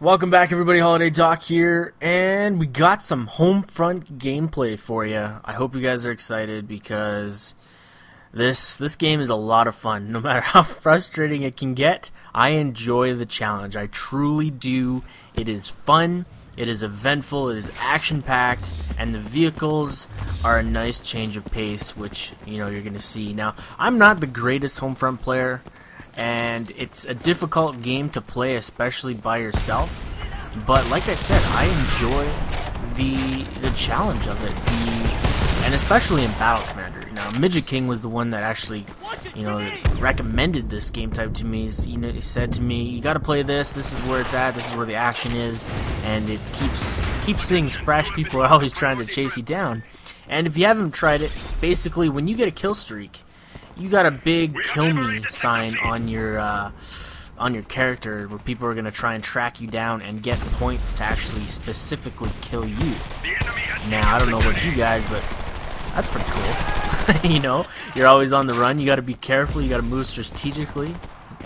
Welcome back, everybody. Holiday Doc here, and we got some Homefront gameplay for you. I hope you guys are excited because this game is a lot of fun. No matter how frustrating it can get, I enjoy the challenge. I truly do. It is fun, it is eventful, it is action-packed, and the vehicles are a nice change of pace, which you're going to see. Now, I'm not the greatest Homefront player, and it's a difficult game to play, especially by yourself. But like I said, I enjoy the challenge of it, and especially in Battle Commander. Now, Midget King was the one that actually, recommended this game type to me. He said to me, "You got to play this. This is where it's at. This is where the action is, and it keeps things fresh. People are always trying to chase you down." And if you haven't tried it, basically, when you get a kill streak, you got a big kill me sign on your character where people are going to try and track you down and get points to actually specifically kill you. Now, I don't know about you guys, but that's pretty cool. You're always on the run. You got to be careful. You got to move strategically.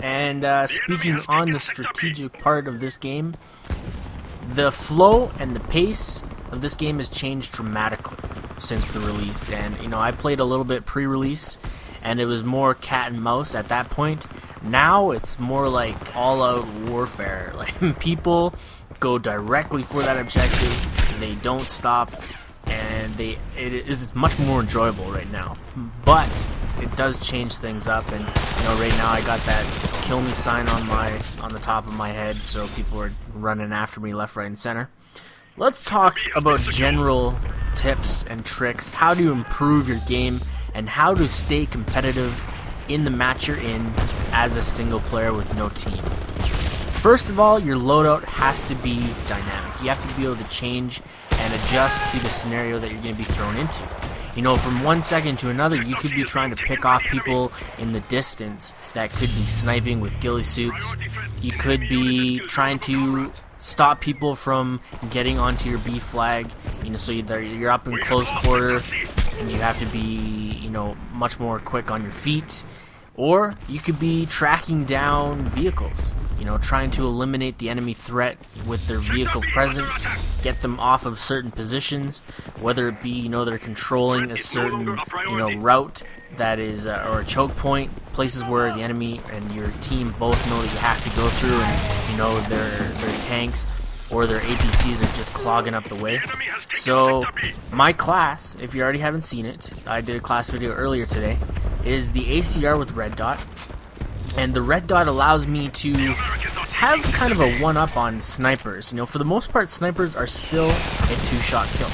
And speaking on the strategic part of this game, the flow and the pace of this game has changed dramatically since the release. And, I played a little bit pre-release, and it was more cat and mouse at that point. Now it's more like all-out warfare. Like, people go directly for that objective. They don't stop, and it is much more enjoyable right now. But it does change things up, and right now I got that kill me sign on the top of my head, so people are running after me left, right, and center. Let's talk about general tips and tricks, how to improve your game, and how to stay competitive in the match you're in as a single player with no team. First of all, your loadout has to be dynamic. You have to be able to change and adjust to the scenario that you're going to be thrown into. From one second to another, you could be trying to pick off people in the distance that could be sniping with ghillie suits. You could be trying to stop people from getting onto your B flag, so you're up in close quarter, and you have to be, much more quick on your feet. Or you could be tracking down vehicles, trying to eliminate the enemy threat with their vehicle presence, get them off of certain positions, whether it be, they're controlling a certain, route that is, or a choke point, places where the enemy and your team both know that you have to go through, and their tanks or their APCs are just clogging up the way. So my class, if you already haven't seen it, I did a class video earlier today, is the ACR with red dot. And the red dot allows me to have kind of a one-up on snipers. For the most part, snipers are still a two-shot kill.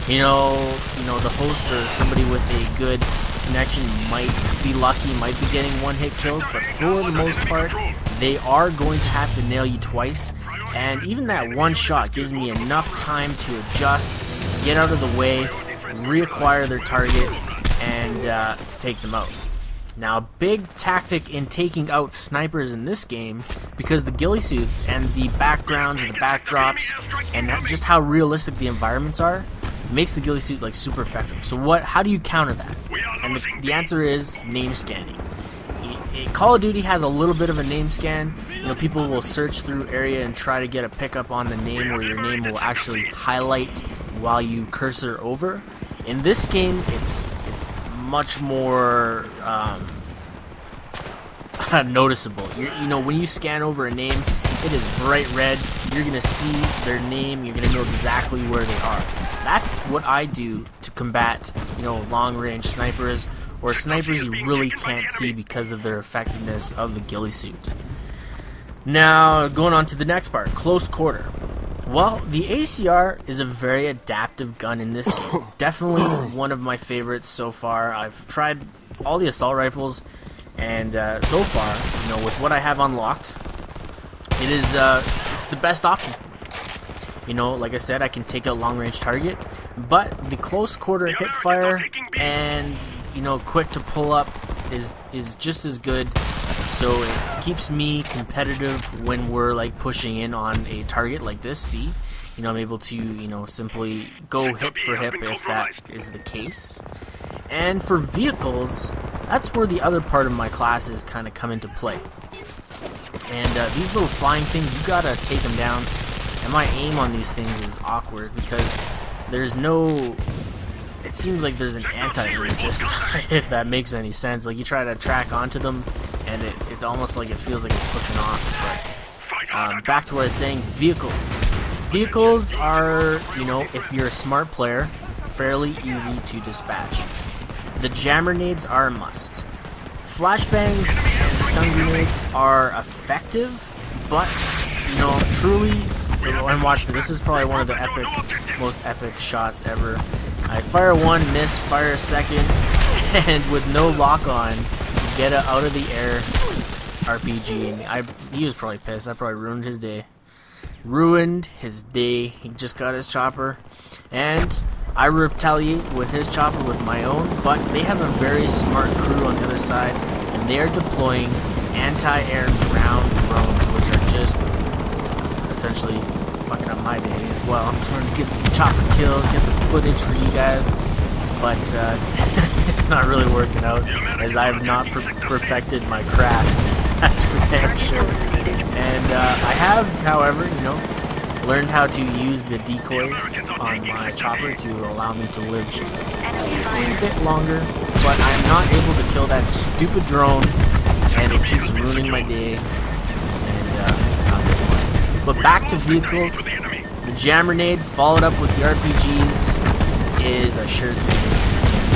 The host or somebody with a good connection might be lucky, might be getting one-hit kills, but for the most part, they are going to have to nail you twice. And even that one shot gives me enough time to adjust, get out of the way, reacquire their target, and take them out. Now, a big tactic in taking out snipers in this game, because the ghillie suits and the backgrounds and the backdrops and just how realistic the environments are, makes the ghillie suit super effective. So how do you counter that? And the answer is name scanning. Call of Duty has a little bit of a name scan. People will search through area and try to get a pickup on the name, where your name will actually highlight while you cursor over. In this game, it's much more noticeable. When you scan over a name, it is bright red. You're gonna see their name. You're gonna know exactly where they are. So that's what I do to combat, long-range snipers, or snipers you really can't see because of their effectiveness of the ghillie suit. Now, going on to the next part, close quarter. Well, the ACR is a very adaptive gun in this game. Definitely one of my favorites so far. I've tried all the assault rifles, and so far, with what I have unlocked, it's the best option for me. Like I said, I can take a long-range target, but the close quarter hip fire and quick to pull up is just as good. So it keeps me competitive when we're pushing in on a target like this. See, I'm able to simply go hip for hip if that is the case. And for vehicles, that's where the other part of my classes kind of come into play. And these little flying things, you gotta take them down. And my aim on these things is awkward because there's no... It seems like there's an anti-aim assist, if that makes any sense. Like, you try to track onto them, and it almost like it feels like it's pushing off. But back to what I was saying, vehicles. Vehicles are, you know, if you're a smart player, fairly easy to dispatch. The jammer nades are a must. Flashbangs and stun grenades are effective, but, you know, truly, and watch this is probably one of the most epic shots ever. I fire one, miss, fire a second, and with no lock on, get it out of the air, RPG. He was probably pissed. I probably ruined his day. He just got his chopper, and I retaliate with his chopper with my own, but they have a very smart crew on the other side, and they are deploying anti-air ground drones, which are just essentially fucking up my day as well. I'm trying to get some chopper kills, get some footage for you guys, but it's not really working out, as I have not perfected my craft. That's for damn sure. And I have, however, you know, learned how to use the decoys on my chopper to allow me to live just a bit longer, but I'm not able to kill that stupid drone, and it keeps ruining my day, and it's not good fun. But back to vehicles, the jam grenade followed up with the RPGs is a sure thing.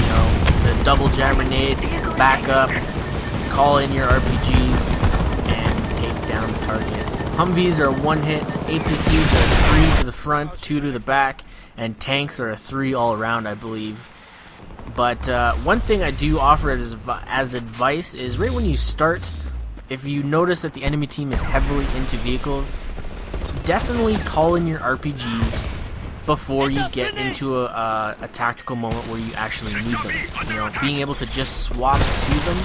You know, the double jam grenade, back up, call in your RPGs, and take down the target. Humvees are a one hit, APCs are a 3 to the front, 2 to the back, and tanks are a 3 all around, I believe. But one thing I do offer as advice is right when you start, if you notice that the enemy team is heavily into vehicles, definitely call in your RPGs before you get into a tactical moment where you actually need them. You know, being able to just swap to them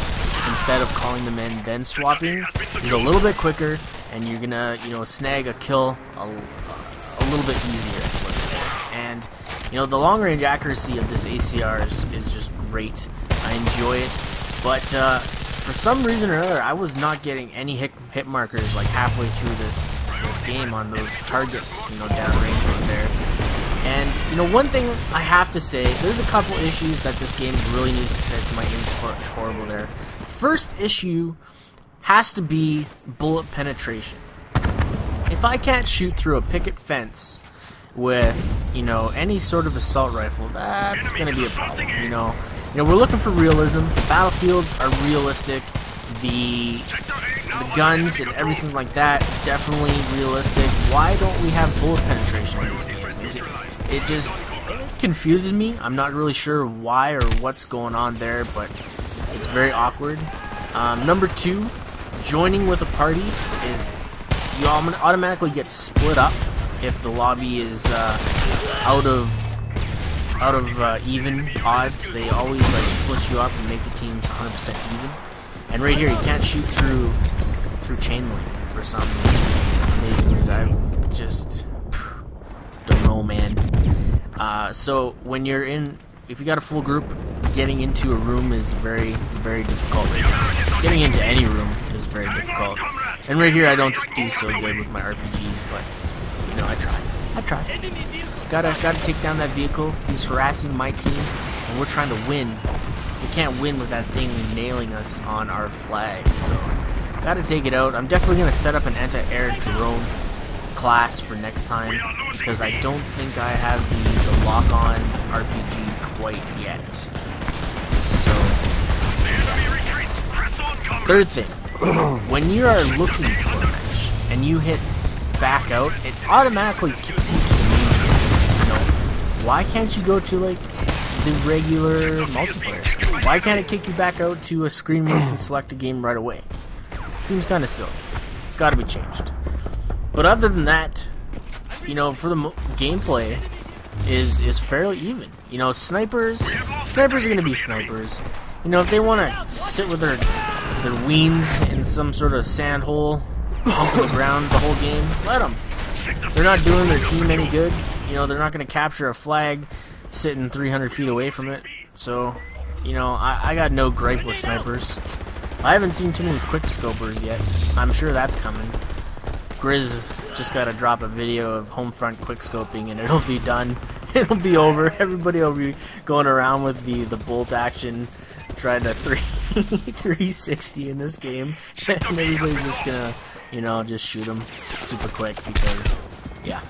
instead of calling them in then swapping is a little bit quicker, and you're gonna, you know, snag a kill a little bit easier, let's say. And you know, the long range accuracy of this ACR is just great. I enjoy it, but for some reason or other, I was not getting any hit markers like halfway through this game on those targets, you know, downrange over there. And you know, one thing I have to say, there's a couple issues that this game really needs to fix. My aim's horrible there. First issue has to be bullet penetration. If I can't shoot through a picket fence with, you know, any sort of assault rifle, that's gonna be a problem. You know, we're looking for realism. The battlefields are realistic. The guns and everything like that, definitely realistic. Why don't we have bullet penetration in this game? It just confuses me. I'm not really sure why or what's going on there, but it's very awkward. Number 2, joining with a party is you automatically get split up if the lobby is out of even odds. They always like split you up and make the teams 100% even. And right here, you can't shoot through chain link for some amazing reason. I just don't know, man. So when you're if you got a full group, getting into a room is very, very difficult. Getting into any room is very difficult. And right here, I don't do so good with my RPGs, but you know, I try. Gotta take down that vehicle. He's harassing my team, and we're trying to win. We can't win with that thing nailing us on our flag, so gotta take it out. I'm definitely gonna set up an anti-air drone class for next time, because I don't think I have the lock-on RPG quite yet. So, third thing, when you are looking for a match and you hit back out, it automatically kicks you to the main screen. You know, why can't you go to like the regular multiplayer screen? Why can't it kick you back out to a screen where you can select a game right away? Seems kind of silly. It's got to be changed. But other than that, you know, for the gameplay is fairly even. You know, snipers are gonna be snipers. You know, if they want to sit with their weens in some sort of sand hole, humping the ground the whole game, let them. They're not doing their team any good. You know, they're not gonna capture a flag sitting 300 feet away from it. So, you know, I got no gripe with snipers. I haven't seen too many quick scopers yet. I'm sure that's coming. Grizz just gotta drop a video of Homefront quick scoping and it'll be done. It'll be over. Everybody will be going around with the bolt action, trying to 360 in this game, and everybody's just gonna, you know, just shoot them super quick because, yeah,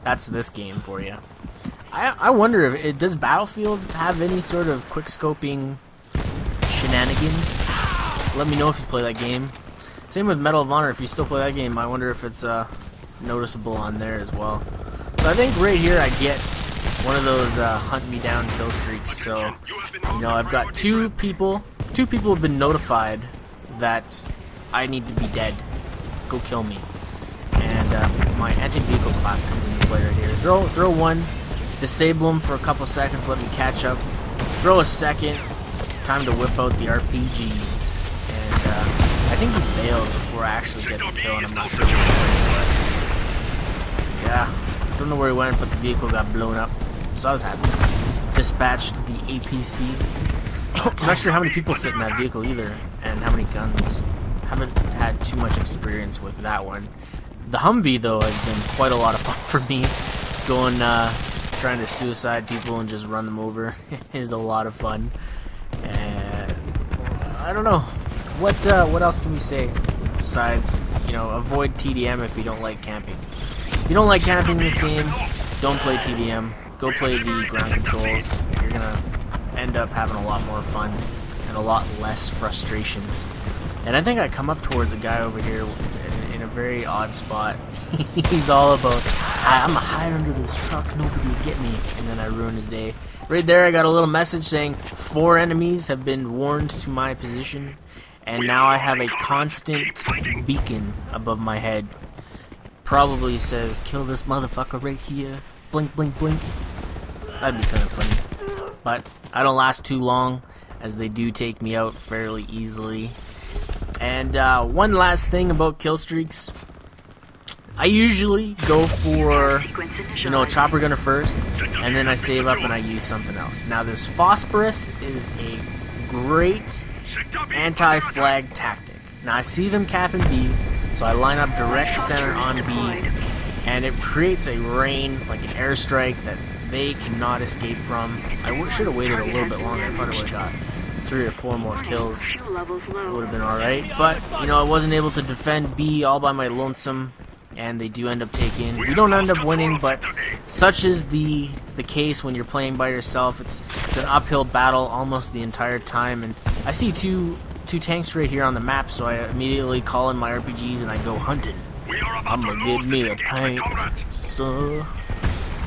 that's this game for you. I wonder if does Battlefield have any sort of quick scoping shenanigans? Let me know if you play that game. Same with Medal of Honor. If you still play that game, I wonder if it's noticeable on there as well. So I think right here I get one of those hunt me down kill streaks. So, you know, I've got two people have been notified that I need to be dead. Go kill me. And my anti-vehicle class comes into play right here. Throw one, disable them for a couple seconds, let me catch up. Throw a second, time to whip out the RPGs. And I think he bailed before I actually get the kill, and I'm not sure where he went. Yeah, don't know where he went, but the vehicle got blown up, so I was happy. Dispatched the APC. I'm not sure how many people fit in that vehicle either, and how many guns. Haven't had too much experience with that one. The Humvee, though, has been quite a lot of fun for me. Going, trying to suicide people and just run them over is a lot of fun. And I don't know. What else can we say besides, you know, avoid TDM if you don't like camping. If you don't like camping in this game, don't play TDM. Go play the ground controls. You're gonna end up having a lot more fun and a lot less frustrations. And I think I come up towards a guy over here in a very odd spot. He's all about, I'm gonna hide under this truck, nobody will get me, and then I ruin his day. Right there I got a little message saying 4 enemies have been warned to my position, and now I have a constant beacon above my head. Probably says, kill this motherfucker right here, blink blink blink. That'd be kind of funny. But I don't last too long, as they do take me out fairly easily. And one last thing about kill streaks. I usually go for, you know, chopper gunner first, and then I save up and I use something else. Now this phosphorus is a great anti-flag tactic. Now I see them capping B, so I line up direct center on B, and it creates a rain, like an airstrike that they cannot escape from. I should have waited a little bit longer. I probably would have got 3 or 4 more kills. It would have been alright, but, you know, I wasn't able to defend B all by my lonesome, and they do end up taking. We don't end up winning, but such is the case when you're playing by yourself. It's an uphill battle almost the entire time, and I see two tanks right here on the map, so I immediately call in my RPGs and I go hunting. I'm gonna get me a tank, so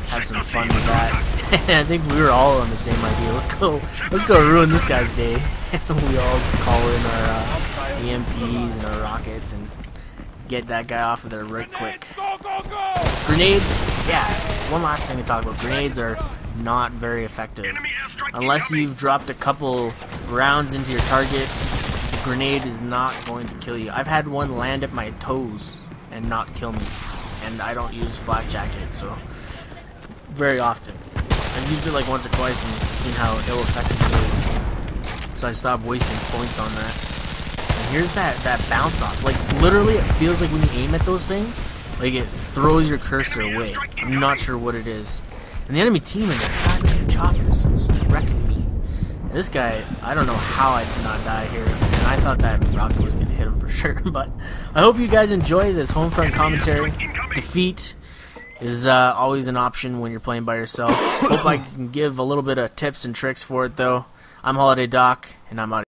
have some fun with that. I think we were all on the same idea. Let's go ruin this guy's day. We all call in our EMPs and our rockets and get that guy off of there right quick. Grenades, yeah, one last thing to talk about. Grenades are not very effective. Unless you've dropped a couple rounds into your target, the grenade is not going to kill you. I've had one land at my toes and not kill me. And I don't use flak jacket, so very often. I've used it like once or twice and seen how ill-effective it is. So I stopped wasting points on that. And here's that bounce off. Like, literally, it feels like when you aim at those things, like it throws your cursor away. I'm not sure what it is. And the enemy team in their goddamn choppers is wrecking me. And this guy, I don't know how I did not die here. And I thought that rocket was going to hit him for sure. But I hope you guys enjoy this Homefront commentary. Defeat is always an option when you're playing by yourself. Hope I can give a little bit of tips and tricks for it, though. I'm Holiday Doc, and I'm out of here.